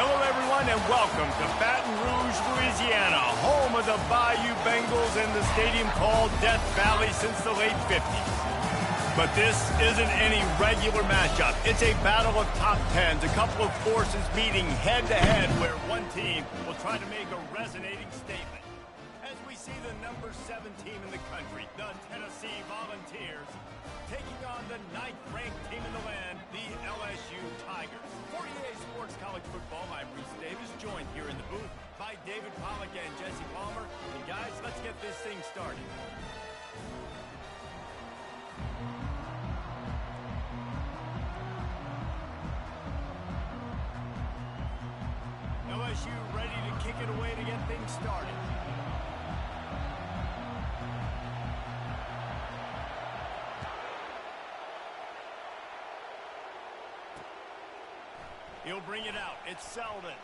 Hello, everyone, and welcome to Baton Rouge, Louisiana, home of the Bayou Bengals and the stadium called Death Valley since the late 50s. But this isn't any regular matchup. It's a battle of top tens, a couple of forces meeting head-to-head where one team will try to make a resonating statement. As we see the number 7 team in the country, the Tennessee Volunteers, taking on the 9th-ranked team in the land, the LSU Tigers. For EA Sports College Football, I'm Reese Davis, joined here in the booth by David Pollack and Jesse Palmer. And guys, let's get this thing started. LSU ready to kick it away to get things started. He'll bring it out. It's Selden.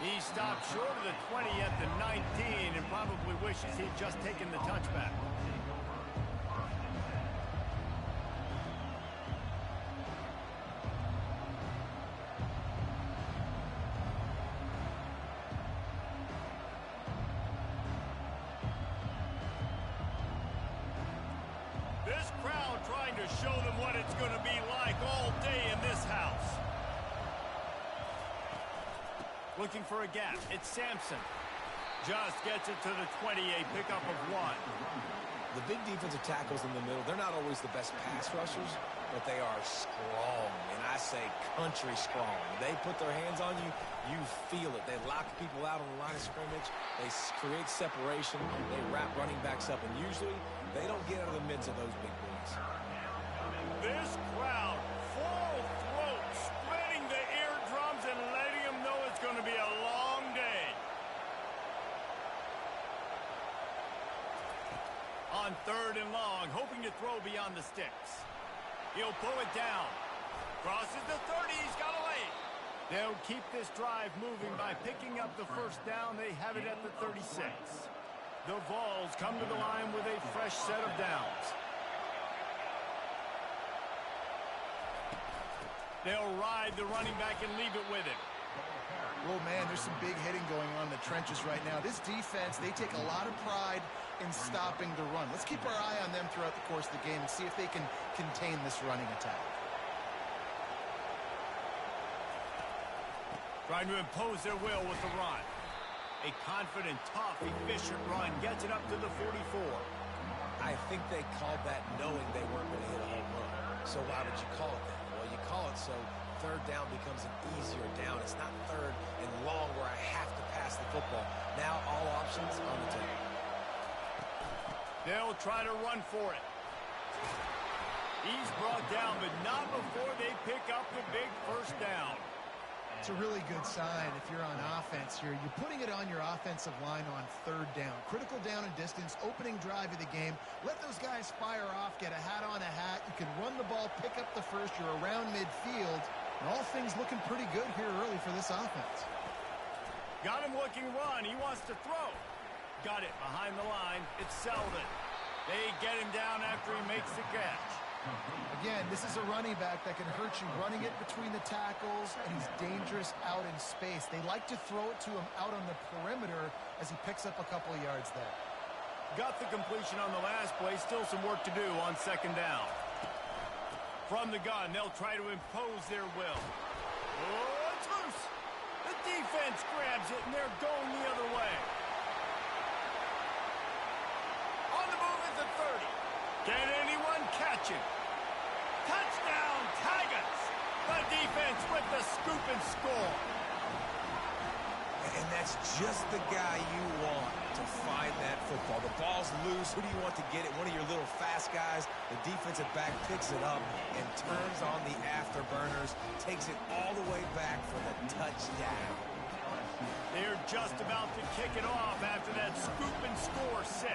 He stopped short of the 20 at the 19 and probably wishes he'd just taken the touchback. This crowd trying to show them what it's going to be like all day in this house. Looking for a gap. It's Sampson. Just gets it to the 20, a pickup of 1. The big defensive tackles in the middle, they're not always the best pass rushers, but they are strong, and I say country strong. They put their hands on you, you feel it. They lock people out on the line of scrimmage. They create separation. They wrap running backs up, and usually they don't get out of the midst of those big boys. This crowd, full throat, splitting the eardrums and letting them know it's going to be a long day. On 3rd and long, hoping to throw beyond the sticks. He'll pull it down. Crosses the 30, he's got a lane. They'll keep this drive moving by picking up the first down. They have it at the 36. The Vols come to the line with a fresh set of downs. They'll ride the running back and leave it with him. Oh, man, there's some big hitting going on in the trenches right now. This defense, they take a lot of pride in stopping the run. Let's keep our eye on them throughout the course of the game and see if they can contain this running attack. Trying to impose their will with the run. A confident, tough, efficient run gets it up to the 44. I think they called that knowing they weren't going to hit a home run. So why would you call it that? Well, you call it so 3rd down becomes an easier down. It's not 3rd and long where I have to pass the football. Now all options on the table. They'll try to run for it. He's brought down, but not before they pick up the big first down. It's a really good sign if you're on offense here. You're putting it on your offensive line on 3rd down. Critical down and distance, opening drive of the game. Let those guys fire off, get a hat on a hat. You can run the ball, pick up the first. You're around midfield. And all things looking pretty good here early for this offense. Got him looking run. He wants to throw. Got it behind the line. It's Selden. They get him down after he makes the catch. Again, this is a running back that can hurt you running it between the tackles, and he's dangerous out in space. They like to throw it to him out on the perimeter as he picks up a couple of yards there. Got the completion on the last play. Still some work to do on 2nd down. From the gun, they'll try to impose their will. Oh, it's loose. The defense grabs it, and they're going the other way. On the move at the 30. Can anyone catch him? Touchdown, Tigers! The defense with the scoop and score. And that's just the guy you want to find that football. The ball's loose. Who do you want to get it? One of your little fast guys. The defensive back picks it up and turns on the afterburners, takes it all the way back for the touchdown. They're just about to kick it off after that scoop and score 6.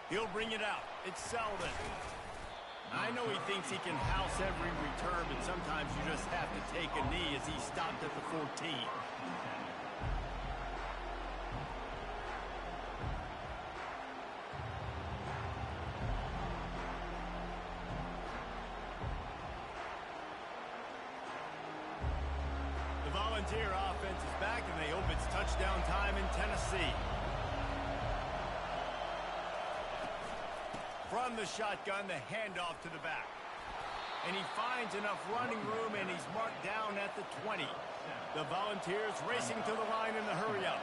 He'll bring it out. It's Selden. I know he thinks he can house every return, but sometimes you just have to take a knee as he stopped at the 14. Volunteer offense is back, and they hope it's touchdown time in Tennessee. From the shotgun, the handoff to the back. And he finds enough running room, and he's marked down at the 20. The Volunteers racing to the line in the hurry-up.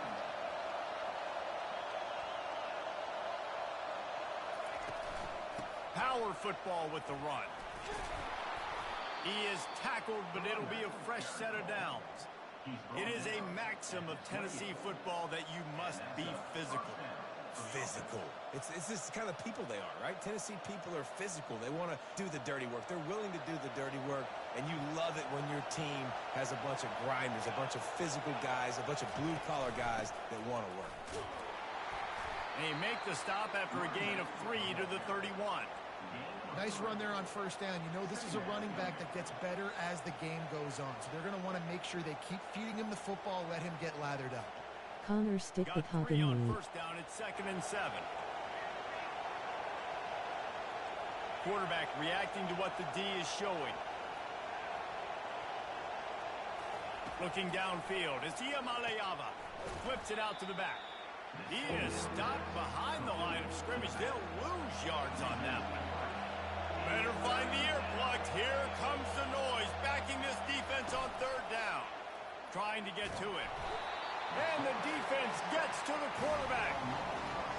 Power football with the run. He is tackled, but it'll be a fresh set of downs. It is a maxim of Tennessee football that you must be physical. Physical. It's this kind of people they are, right? Tennessee people are physical. They want to do the dirty work. They're willing to do the dirty work, and you love it when your team has a bunch of grinders, a bunch of physical guys, a bunch of blue-collar guys that want to work. And they make the stop after a gain of 3 to the 31. Nice run there on first down. You know, this is a running back that gets better as the game goes on. So they're going to want to make sure they keep feeding him the football, let him get lathered up. Connor stick the Got 3 on first down. It's 2nd and 7. Quarterback reacting to what the D is showing. Looking downfield. It's Iamaleava. Flips it out to the back. He is stopped behind the line of scrimmage. They'll lose yards on that one. Better find the earplugs. Here comes the noise. Backing this defense on 3rd down. Trying to get to it. And the defense gets to the quarterback.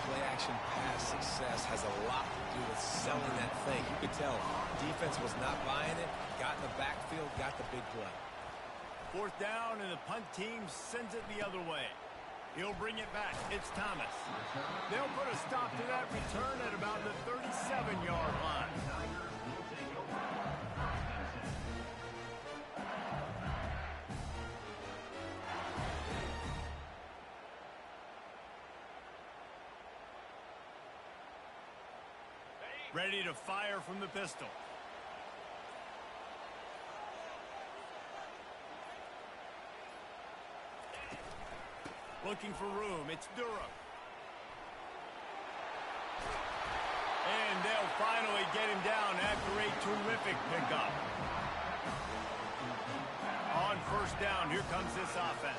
Play-action pass success has a lot to do with selling that thing. You could tell defense was not buying it, got in the backfield, got the big play. 4th down, and the punt team sends it the other way. He'll bring it back. It's Thomas. They'll put a stop to that return at about the 37-yard line. Ready to fire from the pistol. Looking for room. It's Durham. And they'll finally get him down after a terrific pickup. On first down, here comes this offense.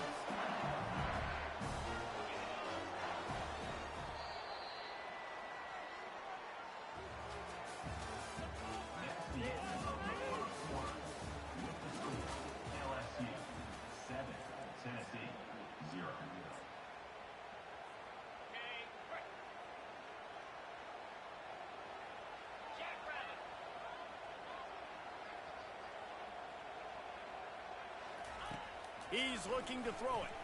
He's looking to throw it.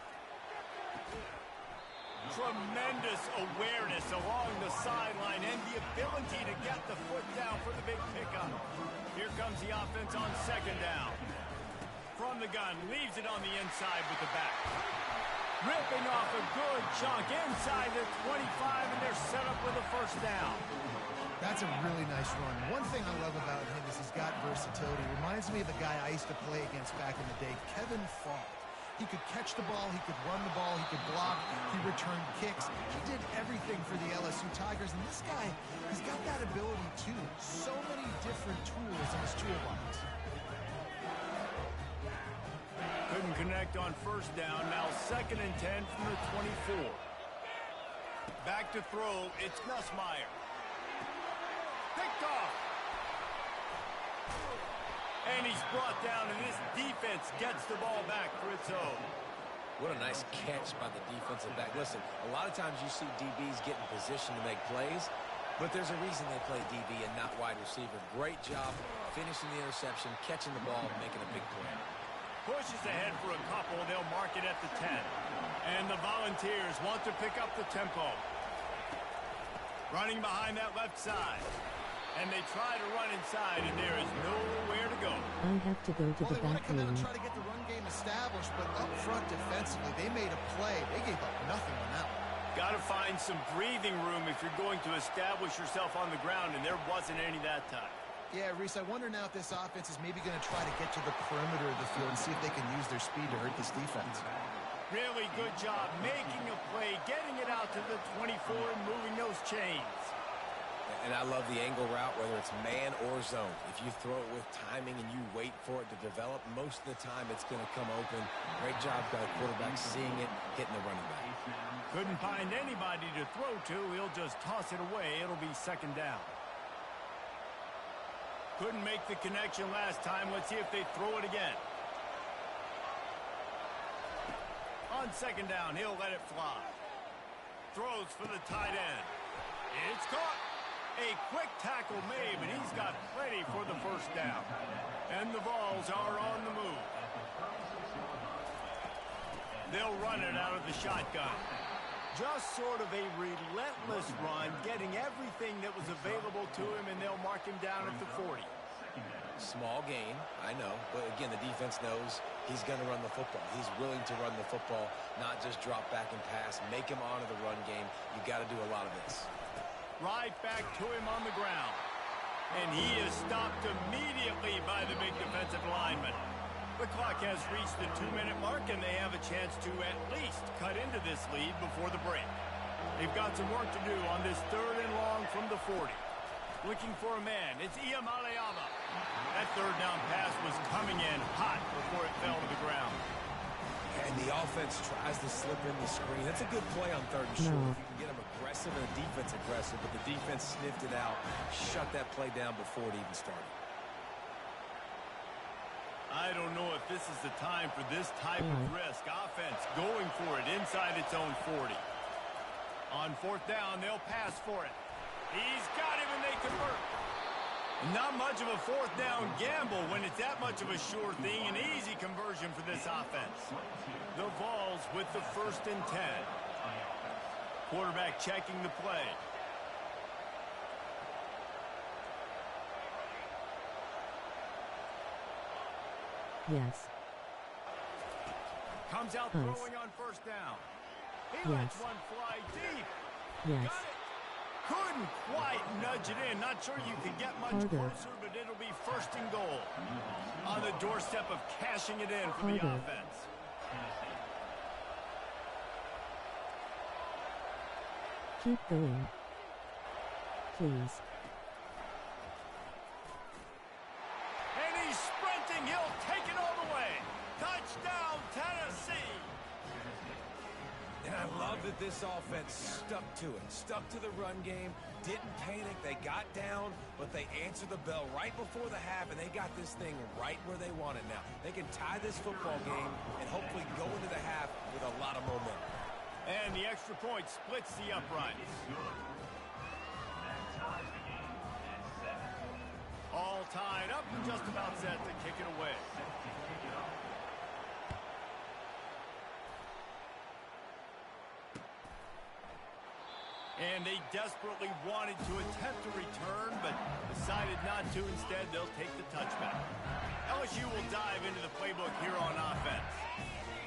Tremendous awareness along the sideline and the ability to get the foot down for the big pickup. Here comes the offense on 2nd down. From the gun, leaves it on the inside with the back. Ripping off a good chunk inside the 25, and they're set up with a first down. That's a really nice run. One thing I love about him is he's got versatility. Reminds me of a guy I used to play against back in the day, Kevin Faulk. He could catch the ball, he could run the ball, he could block, he returned kicks. He did everything for the LSU Tigers, and this guy, he's got that ability too. So many different tools in his toolbox. Couldn't connect on first down. Now 2nd and 10 from the 24. Back to throw. It's Nussmeier. Picked off. And he's brought down, and this defense gets the ball back for its own. What a nice catch by the defensive back. Listen, a lot of times you see DBs get in position to make plays, but there's a reason they play DB and not wide receiver. Great job finishing the interception, catching the ball, and making a big play. Pushes ahead for a couple. They'll mark it at the 10. And the Volunteers want to pick up the tempo. Running behind that left side. And they try to run inside, and there is nowhere to go. I have to go to the Well, they want back to come out room. and try to get the run game established, but up front defensively, they made a play. They gave up nothing on that one. Got to find some breathing room if you're going to establish yourself on the ground, and there wasn't any that time. Yeah, Reese, I wonder now if this offense is maybe going to try to get to the perimeter of the field and see if they can use their speed to hurt this defense. Really good job making a play, getting it out to the 24 and moving those chains. And I love the angle route, whether it's man or zone. If you throw it with timing and you wait for it to develop, most of the time it's going to come open. Great job by the quarterback seeing it, hitting the running back. Couldn't find anybody to throw to. He'll just toss it away. It'll be second down. Couldn't make the connection last time. Let's see if they throw it again. On second down, he'll let it fly. Throws for the tight end. It's caught. A quick tackle made, but he's got plenty for the first down. And the Vols are on the move. They'll run it out of the shotgun. Just sort of a relentless run, getting everything that was available to him, and they'll mark him down at the 40. Small gain, I know, but again, the defense knows he's going to run the football. He's willing to run the football, not just drop back and pass, make him honor the run game. You got to do a lot of this. Right back to him on the ground. And he is stopped immediately by the big defensive lineman. The clock has reached the 2-minute mark, and they have a chance to at least cut into this lead before the break. They've got some work to do on this 3rd and long from the 40. Looking for a man. It's Iamaleava. That third down pass was coming in hot before it fell to the ground. And the offense tries to slip in the screen. That's a good play on 3rd and short. If you can get them aggressive and the defense aggressive, but the defense sniffed it out, shut that play down before it even started. I don't know if this is the time for this type of risk. Offense going for it inside its own 40. On 4th down, they'll pass for it. He's got him, and they convert. Not much of a 4th down gamble when it's that much of a sure thing. An easy conversion for this offense. The Vols with the 1st and 10. Quarterback checking the play. Yes. Comes out throwing on 1st down. He lets one fly deep. Yes. Got it. Couldn't quite nudge it in. Not sure you could get much closer, but it'll be 1st and goal. On the doorstep of cashing it in for the offense. Keep going. Please. And he's sprinting. He'll take it all the way. Touchdown, Tennessee. And I love that this offense stuck to it. Stuck to the run game. Didn't panic. They got down, but they answered the bell right before the half, and they got this thing right where they want it now. They can tie this football game and hopefully go into the half with a lot of momentum. And the extra point splits the uprights. All tied up and just about set to kick it away. And they desperately wanted to attempt a return, but decided not to. Instead, they'll take the touchback. LSU will dive into the playbook here on offense.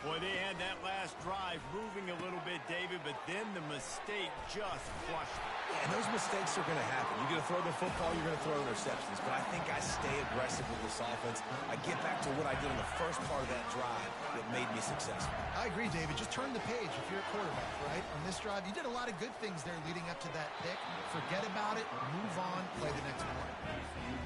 Boy, they had that last drive moving a little bit, David, but then the mistake just crushed them. Yeah, and those mistakes are going to happen. You're going to throw the football, you're going to throw interceptions. But I think I stay aggressive with this offense. I get back to what I did in the first part of that drive that made me successful. I agree, David. Just turn the page if you're a quarterback, right? On this drive, you did a lot of good things there leading up to that pick. Forget about it, move on, play the next one.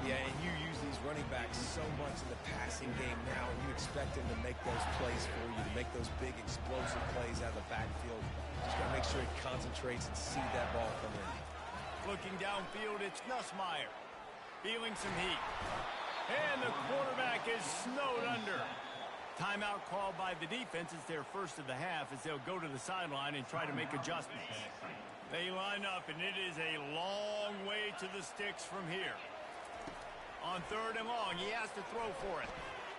Yeah, and you use these running backs so much in the passing game now, and you expect them to make those plays for you, to make those big explosive plays out of the backfield. Just got to make sure he concentrates and see that ball come in. Looking downfield, it's Nussmeier. Feeling some heat. And the quarterback is snowed under. Timeout called by the defense. It's their first of the half as they'll go to the sideline and try to make adjustments. They line up, and it is a long way to the sticks from here. On 3rd and long, he has to throw for it.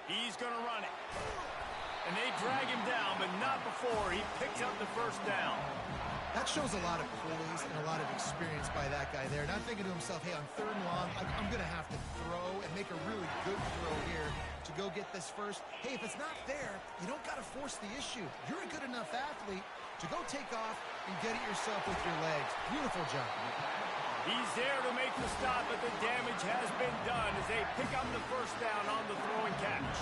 He's going to run it. And they drag him down, but not before he picks up the 1st down. That shows a lot of poise and a lot of experience by that guy there. Not thinking to himself, hey, on 3rd and long, I'm going to have to throw and make a really good throw here to go get this first. Hey, if it's not there, you don't got to force the issue. You're a good enough athlete to go take off and get it yourself with your legs. Beautiful job. He's there to make the stop, but the damage has been done as they pick up the 1st down on the throw and catch.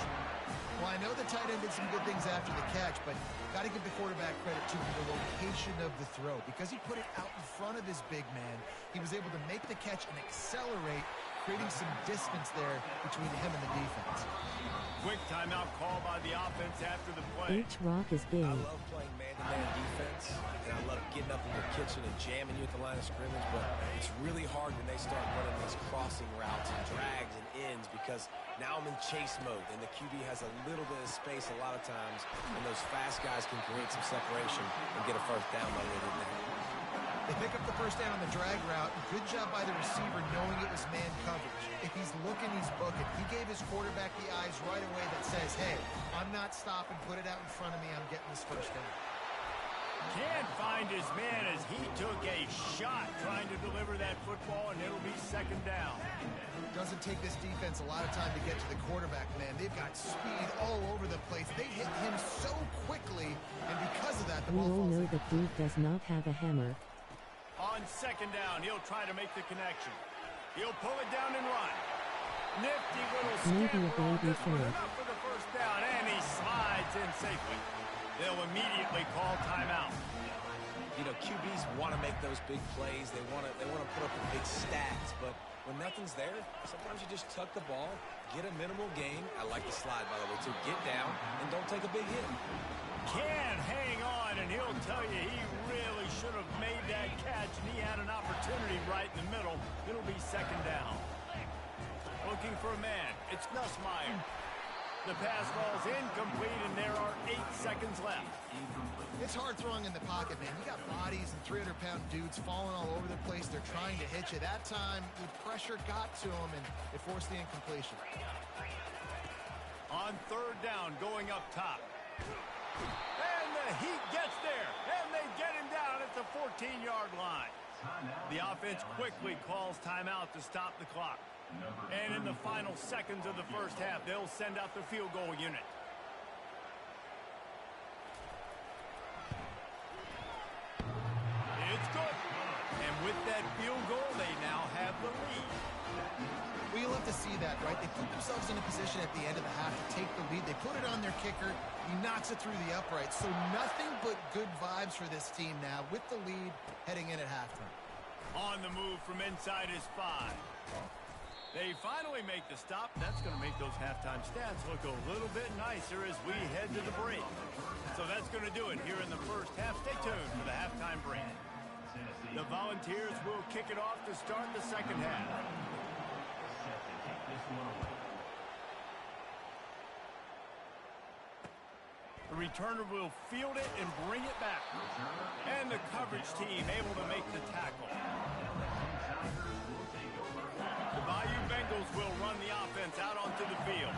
Well, I I know the tight end did some good things after the catch, but got to give the quarterback credit to the location of the throw. Because he put it out in front of his big man, he was able to make the catch and accelerate, creating some distance there between him and the defense. Quick timeout call by the offense after the play. H-Rock is big. I love playing man-to-man defense, and I love getting up in your kitchen and jamming you at the line of scrimmage, but it's really hard when they start running these crossing routes and drags and ends because now I'm in chase mode, and the QB has a little bit of space a lot of times, and those fast guys can create some separation and get a first down like they did now. They pick up the first down on the drag route. Good job by the receiver knowing it was man coverage. If he's looking, he's booking. He gave his quarterback the eyes right away that says, hey, I'm not stopping. Put it out in front of me. I'm getting this first down. Can't find his man as he took a shot trying to deliver that football, and it'll be second down. Doesn't take this defense a lot of time to get to the quarterback, man. They've got speed all over the place. They hit him so quickly, and because of that, the We ball all falls know in. that dude does not have a hammer. On second down, he'll try to make the connection. He'll pull it down and run. Nifty little Maybe a scamper on baby this one, throw. enough for the first down, and he slides in safely. They'll immediately call timeout. You know, QBs want to make those big plays. They want to put up the big stats, but when nothing's there, sometimes you just tuck the ball, get a minimal gain. I like the slide, by the way, too. Get down and don't take a big hit. Can hang on, and he'll tell you he really should have made that catch, and he had an opportunity right in the middle. It'll be second down. Looking for a man. It's Nussmeier. The pass falls incomplete, and there are 8 seconds left. It's hard throwing in the pocket, man. You got bodies and 300-pound dudes falling all over the place. They're trying to hit you. That time, the pressure got to him, and it forced the incompletion. On third down, going up top. And the Heat gets there, and they get him down at the 14-yard line. The offense quickly calls timeout to stop the clock. And in the final seconds of the first half, they'll send out the field goal unit. It's good. And with that field goal, they now have the lead. We love to see that, right? They put themselves in a position at the end of the half to take the lead. They put it on their kicker. He knocks it through the upright. So nothing but good vibes for this team now with the lead heading in at halftime. On the move from inside his 5. They finally make the stop. That's going to make those halftime stats look a little bit nicer as we head to the break. So that's going to do it here in the first half. Stay tuned for the halftime break. The Volunteers will kick it off to start the second half. The returner will field it and bring it back. And the coverage team able to make the tackle. The Bayou Bengals will run the offense out onto the field.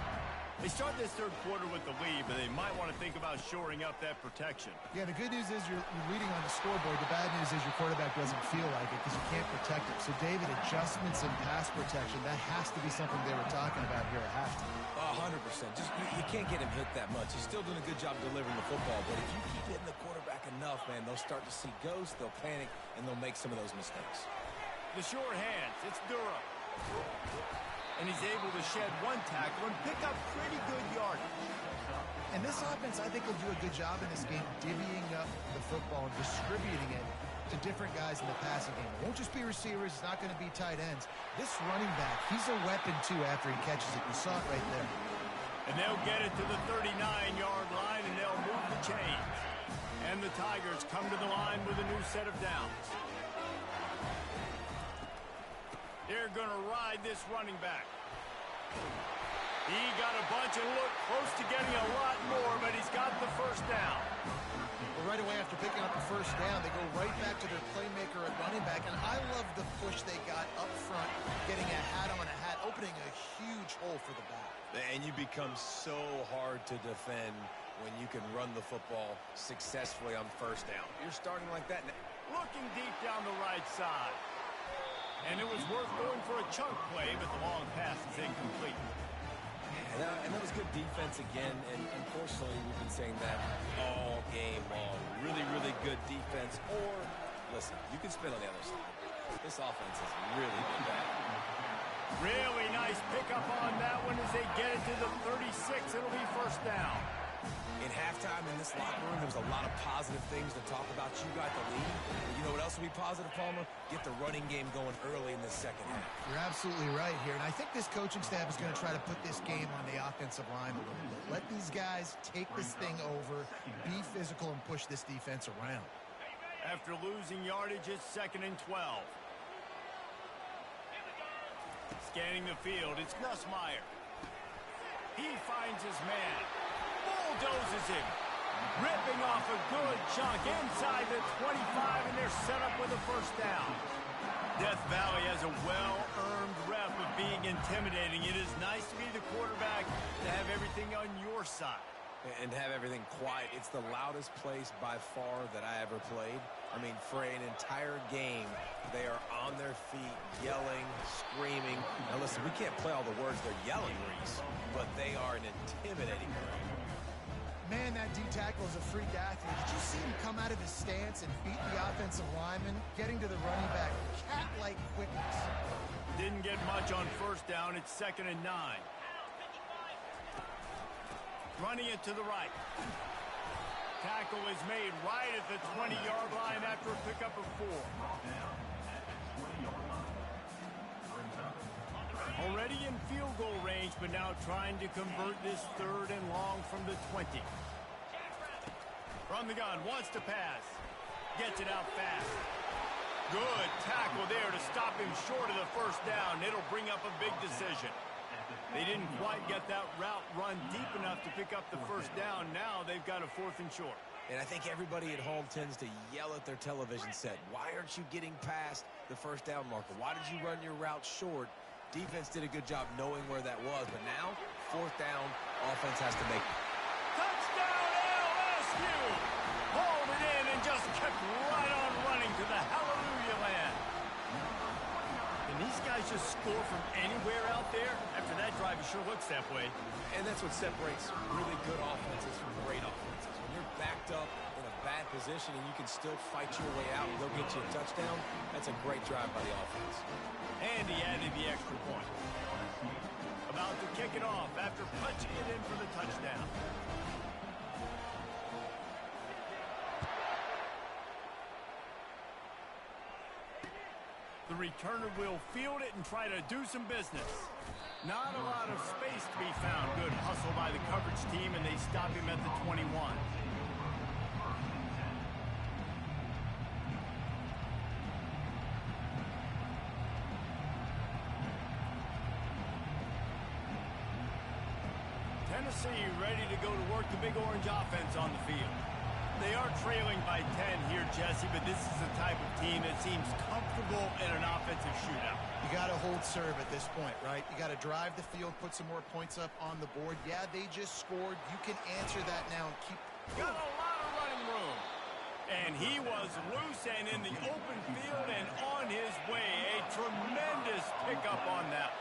They start this third quarter with the lead, but they might want to think about shoring up that protection. Yeah, the good news is you're leading on the scoreboard. The bad news is your quarterback doesn't feel like it because you can't protect him. So, David, adjustments in pass protection, that has to be something they were talking about here at halftime. 100%. Just you can't get him hit that much. He's still doing a good job delivering the football, but if you keep hitting the quarterback enough, man, they'll start to see ghosts, they'll panic, and they'll make some of those mistakes. The short hands, it's Durham. And he's able to shed one tackle and pick up pretty good yardage. And this offense, I think, will do a good job in this game divvying up the football and distributing it to different guys in the passing game. It won't just be receivers. It's not going to be tight ends. This running back, he's a weapon, too, after he catches it. You saw it right there. And they'll get it to the 39-yard line, and they'll move the chains. And the Tigers come to the line with a new set of downs. They're going to ride this running back. He got a bunch and looked close to getting a lot more, but he's got the first down. Well, right away after picking up the first down, they go right back to their playmaker at running back. And I love the push they got up front, getting a hat on a hat, opening a huge hole for the back. And you become so hard to defend when you can run the football successfully on first down. You're starting like that now. Looking deep down the right side. And it was worth going for a chunk play, but the long pass is incomplete. And that was good defense again, and unfortunately we've been saying that all game long. Really, really good defense. Or, listen, you can spin on the other side. This offense has really been bad. Really nice pickup on that one as they get it to the 36. It'll be first down. this locker room, there was a lot of positive things to talk about. You got the lead. But you know what else will be positive, Palmer? Get the running game going early in the second half. You're absolutely right here, and I think this coaching staff is going to try to put this game on the offensive line a little bit. Let these guys take this thing over, be physical, and push this defense around. After losing yardage, it's 2nd and 12. Scanning the field, it's Nussmeier. He finds his man. Bulldozes him. Ripping off a good chunk inside the 25, and they're set up with a first down. Death Valley has a well-earned rep of being intimidating. It is nice to be the quarterback, to have everything on your side. And have everything quiet. It's the loudest place by far that I ever played. I mean, for an entire game, they are on their feet, yelling, screaming. Now, listen, we can't play all the words they're yelling, Reese, but they are an intimidating group. Man, that D-tackle is a freak athlete. Did you see him come out of his stance and beat the offensive lineman, getting to the running back? Cat-like quickness. Didn't get much on first down. It's 2nd and 9. Running it to the right. Tackle is made right at the 20-yard line after a pickup of 4. Already in field goal range, but now trying to convert this 3rd and long from the 20. From the gun, wants to pass. Gets it out fast. Good tackle there to stop him short of the first down. It'll bring up a big decision. They didn't quite get that route run deep enough to pick up the first down. Now they've got a 4th and short. And I think everybody at home tends to yell at their television set. Why aren't you getting past the first down marker? Why did you run your route short? Defense did a good job knowing where that was. But now, 4th down, offense has to make it. Touchdown LSU! Hauled it in and just kept right on running to the hallelujah land. And these guys just score from anywhere out there? After that drive, it sure looks that way. And that's what separates really good offenses from great offenses. When you're backed up in a bad position and you can still fight your way out and go get you a touchdown, that's a great drive by the offense. And he added the extra point. About to kick it off after punching it in for the touchdown. The returner will field it and try to do some business. Not a lot of space to be found. Good hustle by the coverage team, and they stop him at the 21. Tennessee ready to go to work the Big Orange offense on the field. They are trailing by 10 here, Jesse, but this is the type of team that seems comfortable in an offensive shootout. You got to hold serve at this point, right? You got to drive the field, put some more points up on the board. Yeah, they just scored. You can answer that now and keep... Got a lot of running room. And he was loose and in the open field and on his way. A tremendous pickup on that.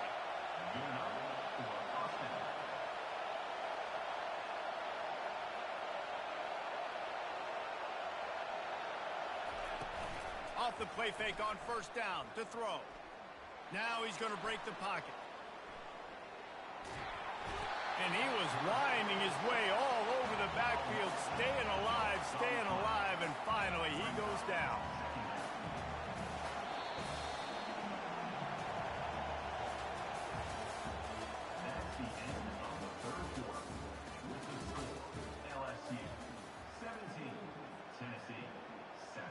Off the play fake on first down to throw. Now he's going to break the pocket. And he was winding his way all over the backfield, staying alive, and finally he goes down. That's the end of the 3rd quarter. LSU 17, Tennessee 7.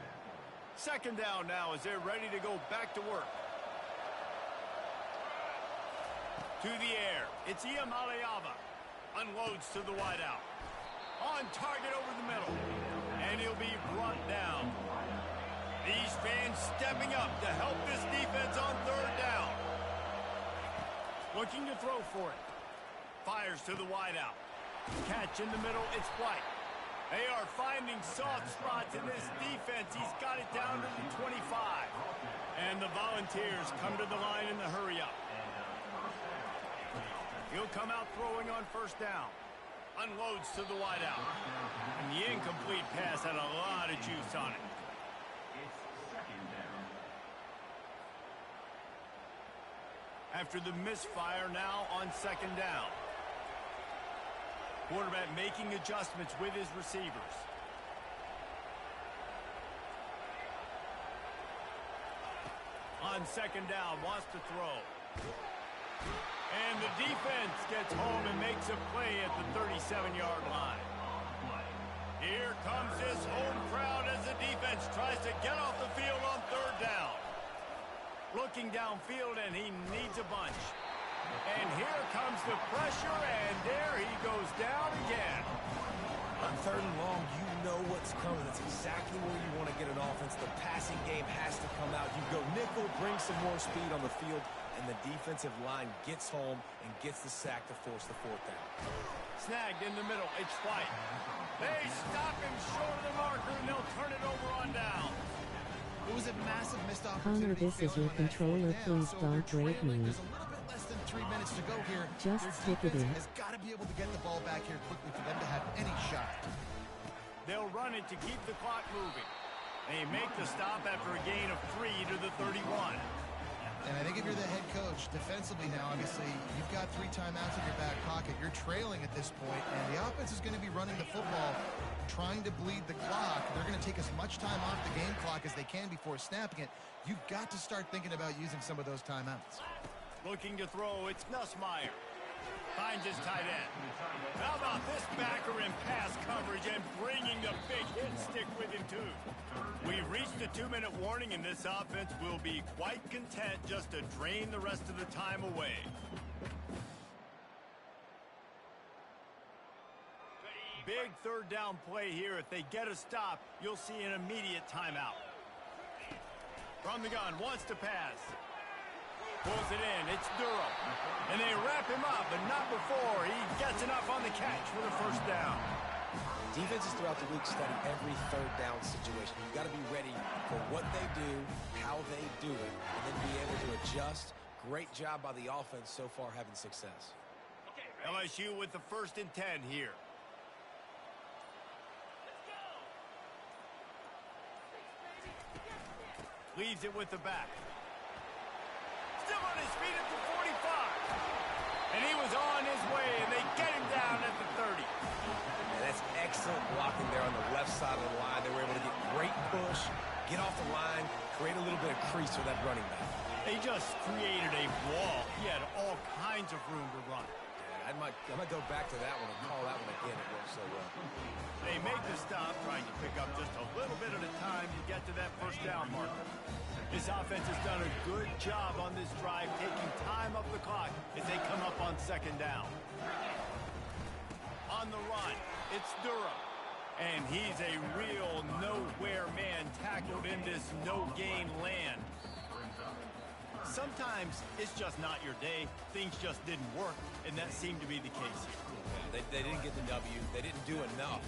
2nd down now as they're ready to go back to work. To the air, it's Iamaleava. Unloads to the wideout. On target over the middle. And he'll be brought down. These fans stepping up to help this defense on 3rd down. Looking to throw for it. Fires to the wideout. Catch in the middle, it's White. They are finding soft spots in this defense. He's got it down to the 25. And the Volunteers come to the line in the hurry up. He'll come out throwing on first down. Unloads to the wideout. And the incomplete pass had a lot of juice on it. It's 2nd down. After the misfire, now on 2nd down. Quarterback making adjustments with his receivers. On second down, wants to throw. And the defense gets home and makes a play at the 37-yard line. Here comes his home crowd as the defense tries to get off the field on third down. Looking downfield, and he needs a bunch. And here comes the pressure, and there he goes down again. On third and long, you know what's coming. That's exactly where you want to get an offense. The passing game has to come out. You go nickel, bring some more speed on the field, and the defensive line gets home and gets the sack to force the fourth down. Snagged in the middle. It's White. They stop him short of the marker, and they'll turn it over on down. It was a massive missed Connor, opportunity. this is your controller. Please don't break me. There's a little bit less than 3 minutes to go here. Just Their stick it defense in. has got to be able to get the ball back here quickly for them to have any shot. They'll run it to keep the clock moving. They make the stop after a gain of 3 to the 31. And I think if you're the head coach, defensively now, obviously, you've got 3 timeouts in your back pocket. You're trailing at this point, and the offense is going to be running the football, trying to bleed the clock. They're going to take as much time off the game clock as they can before snapping it. You've got to start thinking about using some of those timeouts. Looking to throw, it's Nussmeier. Finds his tight end. How about this backer in pass coverage and bringing the big hit stick with him, too. We've reached a 2-minute warning, and this offense will be quite content just to drain the rest of the time away. Big third down play here. If they get a stop, you'll see an immediate timeout. From the gun, wants to pass. Pulls it in. It's Durham. And they wrap him up, but not before he gets enough on the catch for the first down. Defenses throughout the week study every third down situation. You've got to be ready for what they do, how they do it, and then be able to adjust. Great job by the offense so far having success. LSU with the 1st and 10 here. Leaves it with the back. Still on his feet at the 45. And he was on his way, and they get him down at the 30. And that's excellent blocking there on the left side of the line. They were able to get great push, get off the line, create a little bit of crease for that running back. They just created a wall. He had all kinds of room to run. I might go back to that one and call that one again. It worked so well. They make the stop, trying to pick up just a little bit at a time to get to that first down marker. This offense has done a good job on this drive, taking time up the clock as they come up on second down. On the run, it's Durham. And he's a real nowhere man tackled in this no-gain land. Sometimes it's just not your day. Things just didn't work, and that seemed to be the case here. They didn't get the W. They didn't do enough.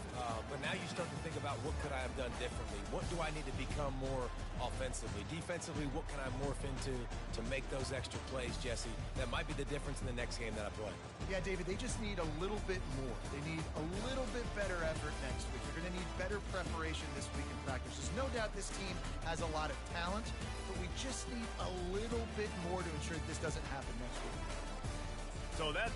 But now you start to think about what could I have done differently? What do I need to become more offensively? Defensively, what can I morph into to make those extra plays, Jesse? That might be the difference in the next game that I play. Yeah, David, they just need a little bit more. They need a little bit better effort next week. They're going to need better preparation this week in practice. There's no doubt this team has a lot of talent, but we just need a little bit more to ensure that this doesn't happen next week. So that